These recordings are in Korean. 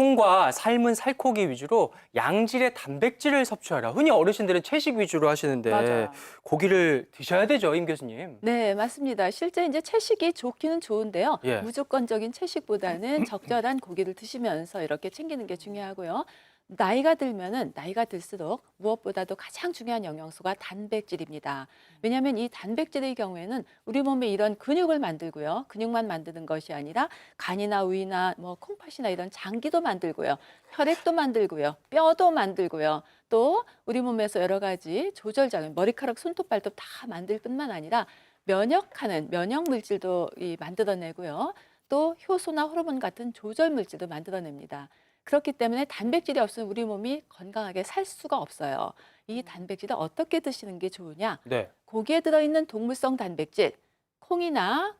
콩과 삶은 살코기 위주로 양질의 단백질을 섭취하라. 흔히 어르신들은 채식 위주로 하시는데 맞아. 고기를 드셔야 되죠, 임 교수님. 네, 맞습니다. 실제 이제 채식이 좋기는 좋은데요. 예. 무조건적인 채식보다는 적절한 고기를 드시면서 이렇게 챙기는 게 중요하고요. 나이가 들면은 나이가 들수록 무엇보다도 가장 중요한 영양소가 단백질입니다. 왜냐하면 이 단백질의 경우에는 우리 몸에 이런 근육을 만들고요. 근육만 만드는 것이 아니라 간이나 위나 뭐 콩팥이나 이런 장기도 만들고요. 혈액도 만들고요. 뼈도 만들고요. 또 우리 몸에서 여러 가지 조절작용, 머리카락, 손톱, 발톱 다 만들 뿐만 아니라 면역하는 면역 물질도 만들어내고요. 또 효소나 호르몬 같은 조절 물질도 만들어냅니다. 그렇기 때문에 단백질이 없으면 우리 몸이 건강하게 살 수가 없어요. 이 단백질을 어떻게 드시는 게 좋으냐? 네. 고기에 들어있는 동물성 단백질, 콩이나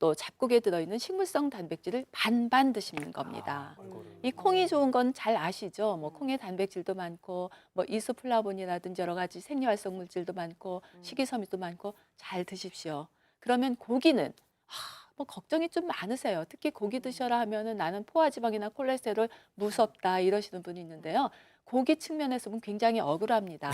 또 잡곡에 들어있는 식물성 단백질을 반반 드시는 겁니다. 이 콩이 좋은 건 잘 아시죠? 뭐 콩에 단백질도 많고 뭐 이소플라본이라든지 여러 가지 생리활성 물질도 많고 식이섬유도 많고 잘 드십시오. 그러면 고기는 뭐 걱정이 좀 많으세요. 특히 고기 드셔라 하면은 나는 포화지방이나 콜레스테롤 무섭다 이러시는 분이 있는데요. 고기 측면에서 보면 굉장히 억울합니다.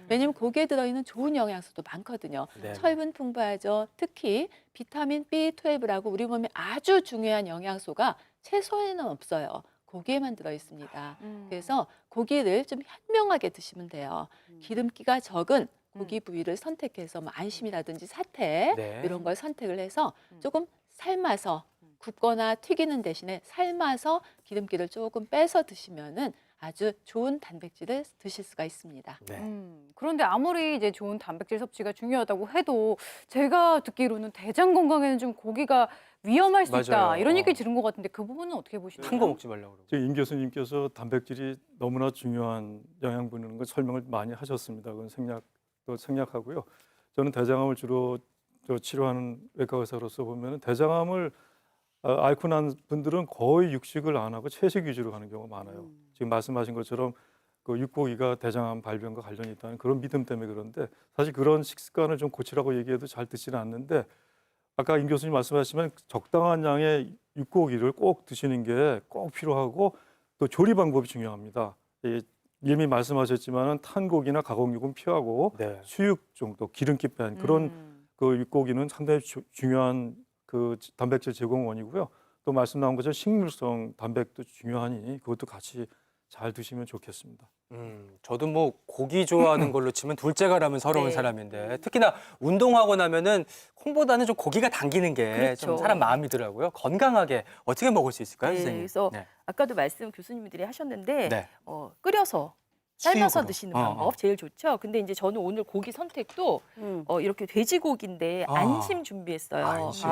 왜냐하면 고기에 들어있는 좋은 영양소도 많거든요. 네. 철분 풍부하죠. 특히 비타민 B12라고 우리 몸에 아주 중요한 영양소가 채소에는 없어요. 고기에만 들어 있습니다. 그래서 고기를 좀 현명하게 드시면 돼요. 기름기가 적은 고기 부위를 선택해서 뭐 안심이라든지 사태 네. 이런 걸 선택을 해서 조금 삶아서 굽거나 튀기는 대신에 삶아서 기름기를 조금 빼서 드시면은 아주 좋은 단백질을 드실 수가 있습니다. 네. 그런데 아무리 이제 좋은 단백질 섭취가 중요하다고 해도 제가 듣기로는 대장 건강에는 좀 고기가 위험할 수 있다 맞아요. 이런 얘기 들은 것 같은데 그 부분은 어떻게 보시나요? 탄 거 먹지 말라고 그러고. 지금 임 교수님께서 단백질이 너무나 중요한 영양분이라는 걸 설명을 많이 하셨습니다. 그건 생략하고요. 저는 대장암을 주로 치료하는 외과 의사로서 보면 대장암을 앓고 난 분들은 거의 육식을 안 하고 채식 위주로 하는 경우가 많아요. 지금 말씀하신 것처럼 그 육고기가 대장암 발병과 관련이 있다는 그런 믿음 때문에 그런데 사실 그런 식습관을 좀 고치라고 얘기해도 잘 듣지는 않는데 아까 임 교수님 말씀하시면 적당한 양의 육고기를 꼭 드시는 게 꼭 필요하고 또 조리 방법이 중요합니다. 이미 말씀하셨지만은 탄 고기나 가공육은 피하고 네. 수육 정도 기름기 뺀 그런 그 육고기는 상당히 중요한 그 단백질 제공원이고요. 또 말씀 나온 것처럼 식물성 단백도 중요하니 그것도 같이 잘 드시면 좋겠습니다. 저도 뭐 고기 좋아하는 걸로 치면 둘째가라면 서러운 네. 사람인데 특히나 운동하고 나면은 콩보다는 좀 고기가 당기는 게 좀 그렇죠. 사람 마음이더라고요. 건강하게 어떻게 먹을 수 있을까요, 네, 선생님? 그래서 네. 아까도 말씀 교수님들이 하셨는데 네. 끓여서 삶아서 수육으로. 드시는 방법 제일 좋죠. 근데 이제 저는 오늘 고기 선택도 이렇게 돼지고기인데 안심 준비했어요. 안심.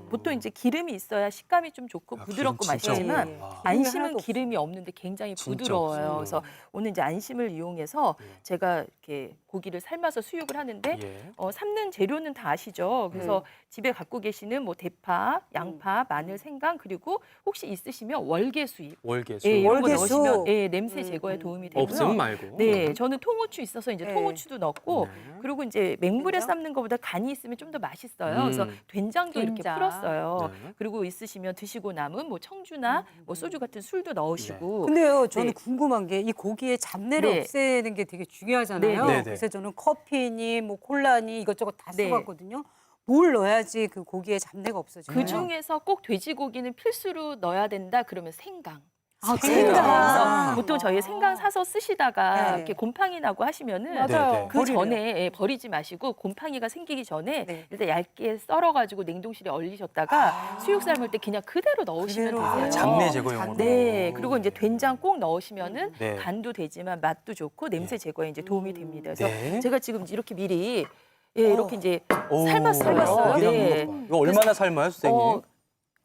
보통 이제 기름이 있어야 식감이 좀 좋고 부드럽고 기름 진짜 맛있지만 없네. 와. 안심은 기름이 없는데 굉장히 진짜 부드러워요. 없어요. 그래서 오늘 이제 안심을 이용해서 제가 이렇게 고기를 삶아서 수육을 하는데 예. 삶는 재료는 다 아시죠? 그래서 집에 갖고 계시는 뭐 대파, 양파, 마늘, 생강 그리고 혹시 있으시면 월계수잎 월계수. 예, 이런 거 월계수. 넣으시면 냄새 제거에 도움이 되고요. 없으면 말고. 네, 저는 통후추 있어서 이제 네. 통후추도 넣고 네. 그리고 이제 맹물에 된장? 삶는 것보다 간이 있으면 좀 더 맛있어요. 그래서 된장도 이렇게 된장. 풀었어요. 네. 그리고 있으시면 드시고 남은 뭐 청주나 뭐 소주 같은 술도 넣으시고. 근데요, 저는 네. 궁금한 게 이 고기의 잡내를 네. 없애는 게 되게 중요하잖아요. 네, 네. 그래서 저는 커피니 뭐 콜라니 이것저것 다 네. 써봤거든요. 뭘 넣어야지 그 고기의 잡내가 없어지나요? 그 중에서 꼭 돼지고기는 필수로 넣어야 된다 그러면 생강. 아, 그래서 생강. 보통 저희 생강 사서 쓰시다가 네. 이렇게 곰팡이 나고 하시면은 맞아요. 네, 네. 그 버리래요. 전에 버리지 마시고 곰팡이가 생기기 전에 네. 일단 얇게 썰어가지고 냉동실에 얼리셨다가 수육 삶을 때 그냥 그대로 넣으시면 그대로. 되세요. 잡내 제거용으로. 네, 그리고 이제 된장 꼭 넣으시면은 네. 간도 되지만 맛도 좋고 냄새 제거에 이제 도움이 됩니다. 그래서 네. 제가 지금 이렇게 미리 이렇게 이제 오, 삶았어요. 고기랑 네. 먹어봐. 이거 얼마나 삶아요, 선생님?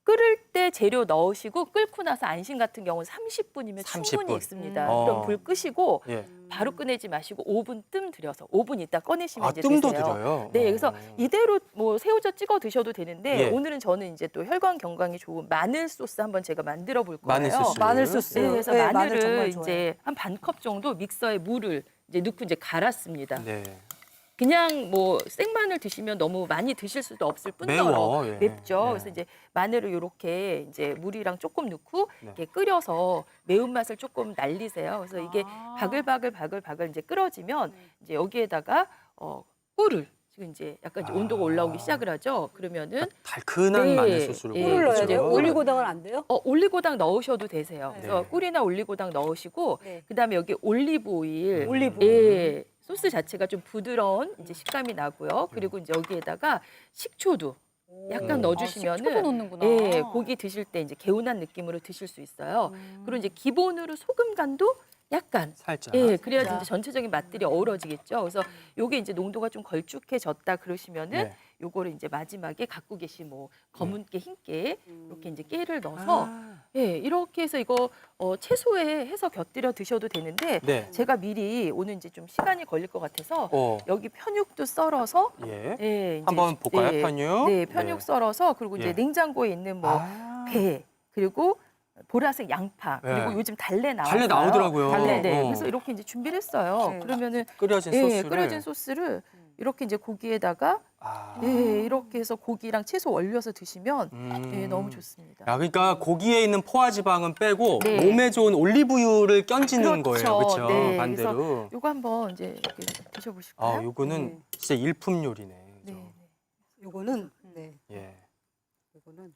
끓을 때 재료 넣으시고 끓고 나서 안심 같은 경우는 30분이면 30분. 충분히 익습니다. 어. 그럼 불 끄시고 예. 바로 꺼내지 마시고 5분 뜸 들여서 5분 있다 꺼내시면 아, 이제 뜸도 되세요. 들여요? 네, 그래서 어. 이대로 뭐 새우젓 찍어 드셔도 되는데 예. 오늘은 저는 이제 또 혈관 건강에 좋은 마늘 소스 한번 제가 만들어 볼 거예요. 마늘 소스. 마늘 소스. 네, 그래서 네, 마늘 마늘을 정말 좋아요. 이제 한 반 컵 정도 믹서에 물을 이제 넣고 이제 갈았습니다. 네. 그냥 뭐 생마늘 드시면 너무 많이 드실 수도 없을 뿐더러 매워, 예. 맵죠. 네. 그래서 이제 마늘을 이렇게 이제 물이랑 조금 넣고 네. 이렇게 끓여서 매운맛을 조금 날리세요. 그래서 이게 아. 바글바글 이제 끓어지면 이제 여기에다가 꿀을 지금 이제 약간 이제 온도가 올라오기 시작을 하죠. 그러면은 달큰한 네. 마늘 소스를 예, 꿀을 넣어야 그렇죠. 돼요? 올리고당은 안 돼요? 올리고당 넣으셔도 되세요. 그래서 네. 꿀이나 올리고당 넣으시고 네. 그다음에 여기 올리브 오일. 올리브. 예. 소스 자체가 좀 부드러운 이제 식감이 나고요. 그리고 이제 여기에다가 식초도 약간 식초도 넣어주시면은 넣는구나. 예, 고기 드실 때 이제 개운한 느낌으로 드실 수 있어요. 그리고 이제 기본으로 소금 간도 약간 살짝. 예, 그래야지 이제 전체적인 맛들이 어우러지겠죠. 그래서 요게 이제 농도가 좀 걸쭉해졌다 그러시면은 네. 요거를 이제 마지막에 갖고 계신 뭐 검은 깨, 흰 깨, 이렇게 이제 깨를 넣어서 예, 이렇게 해서 이거 채소에 해서 곁들여 드셔도 되는데 네. 제가 미리 오늘 이제 좀 시간이 걸릴 것 같아서 어. 여기 편육도 썰어서 예. 예, 이제 한번 볼까요, 네, 편육? 네, 편육 썰어서 그리고 이제 예. 냉장고에 있는 뭐 아. 배 그리고 보라색 양파 네. 그리고 요즘 달래 나와요. 달래 나오더라고요. 달래, 네. 어. 그래서 이렇게 이제 준비를 했어요. 네. 그러면은 끓여진 예, 소스를. 끓여진 소스를 이렇게 이제 고기에다가 아. 예, 이렇게 해서 고기랑 채소 얼려서 드시면 예, 너무 좋습니다. 야, 그러니까 고기에 있는 포화 지방은 빼고 네. 몸에 좋은 올리브유를 끼얹는 그렇죠. 거예요. 그렇죠? 네, 반대로. 요거 한번 이제 이렇게 드셔보실까요? 아, 요거는 네. 진짜 일품 요리네. 네, 그죠? 네. 요거는 네. 예. 요거는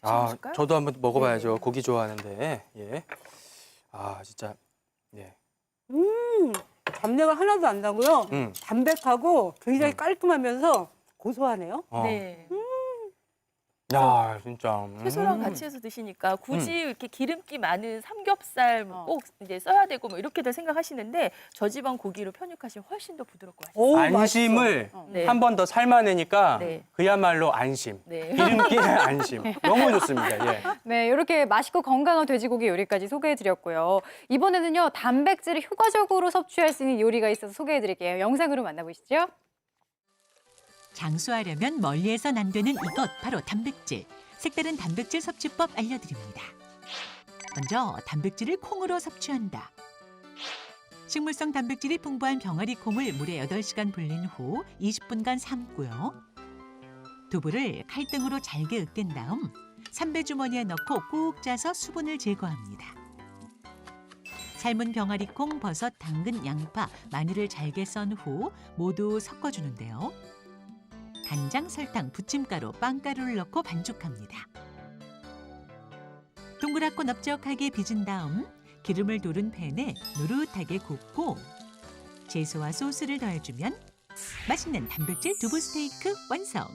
아, 드셔보실까요? 저도 한번 먹어봐야죠. 네. 고기 좋아하는데. 예. 아, 진짜. 예. 잡내가 하나도 안 나고요. 음. 담백하고 굉장히 깔끔하면서 고소하네요. 어. 네. 야, 진짜. 채소랑 같이 해서 드시니까 굳이 이렇게 기름기 많은 삼겹살 꼭 이제 써야 되고 뭐 이렇게들 생각하시는데 저지방 고기로 편육하시면 훨씬 더 부드럽고 맛있어요. 오, 안심을 네. 한 번 더 삶아내니까 네. 그야말로 안심. 네. 기름기의 안심. 너무 좋습니다. 예. 네, 이렇게 맛있고 건강한 돼지고기 요리까지 소개해드렸고요. 이번에는요, 단백질을 효과적으로 섭취할 수 있는 요리가 있어서 소개해드릴게요. 영상으로 만나보시죠. 장수하려면 멀리해선 안 되는 이것 바로 단백질. 색다른 단백질 섭취법 알려드립니다. 먼저 단백질을 콩으로 섭취한다. 식물성 단백질이 풍부한 병아리 콩을 물에 8시간 불린 후 20분간 삶고요. 두부를 칼등으로 잘게 으깬 다음 삼배 주머니에 넣고 꾹 짜서 수분을 제거합니다. 삶은 병아리 콩, 버섯, 당근, 양파, 마늘을 잘게 썬 후 모두 섞어주는데요. 간장, 설탕, 부침가루, 빵가루를 넣고 반죽합니다. 동그랗고 넓적하게 빚은 다음 기름을 두른 팬에 노릇하게 굽고 채소와 소스를 더해주면 맛있는 단백질 두부 스테이크 완성!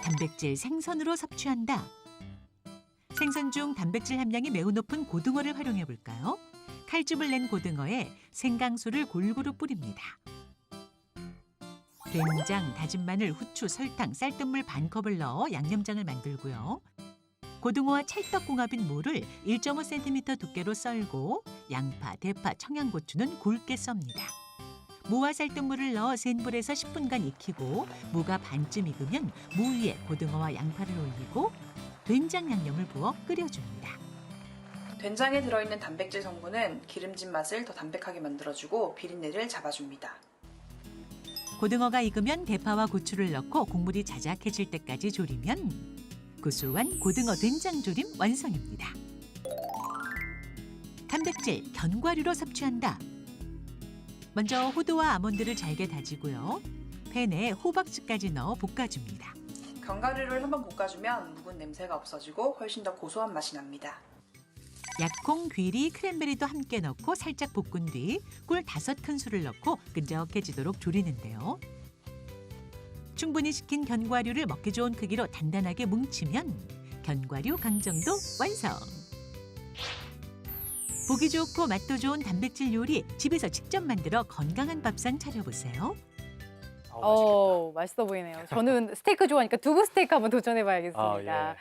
단백질 생선으로 섭취한다. 생선 중 단백질 함량이 매우 높은 고등어를 활용해 볼까요? 칼집을 낸 고등어에 생강수를 골고루 뿌립니다. 된장, 다진 마늘, 후추, 설탕, 쌀뜨물 반컵을 넣어 양념장을 만들고요. 고등어와 찰떡궁합인 무를 1.5cm 두께로 썰고 양파, 대파, 청양고추는 굵게 썹니다. 무와 쌀뜨물을 넣어 센 불에서 10분간 익히고 무가 반쯤 익으면 무 위에 고등어와 양파를 올리고 된장 양념을 부어 끓여줍니다. 된장에 들어있는 단백질 성분은 기름진 맛을 더 담백하게 만들어주고 비린내를 잡아줍니다. 고등어가 익으면 대파와 고추를 넣고 국물이 자작해질 때까지 졸이면 구수한 고등어 된장조림 완성입니다. 단백질 견과류로 섭취한다. 먼저 호두와 아몬드를 잘게 다지고요. 팬에 호박즙까지 넣어 볶아줍니다. 견과류를 한번 볶아주면 묵은 냄새가 없어지고 훨씬 더 고소한 맛이 납니다. 약콩, 귀리, 크랜베리도 함께 넣고 살짝 볶은 뒤 꿀 5큰술을 넣고 끈적해지도록 졸이는데요. 충분히 식힌 견과류를 먹기 좋은 크기로 단단하게 뭉치면 견과류 강정도 완성! 보기 좋고 맛도 좋은 단백질 요리 집에서 직접 만들어 건강한 밥상 차려보세요. 맛있어 보이네요. 저는 스테이크 좋아하니까 두부 스테이크 한번 도전해봐야겠습니다. 아, 예.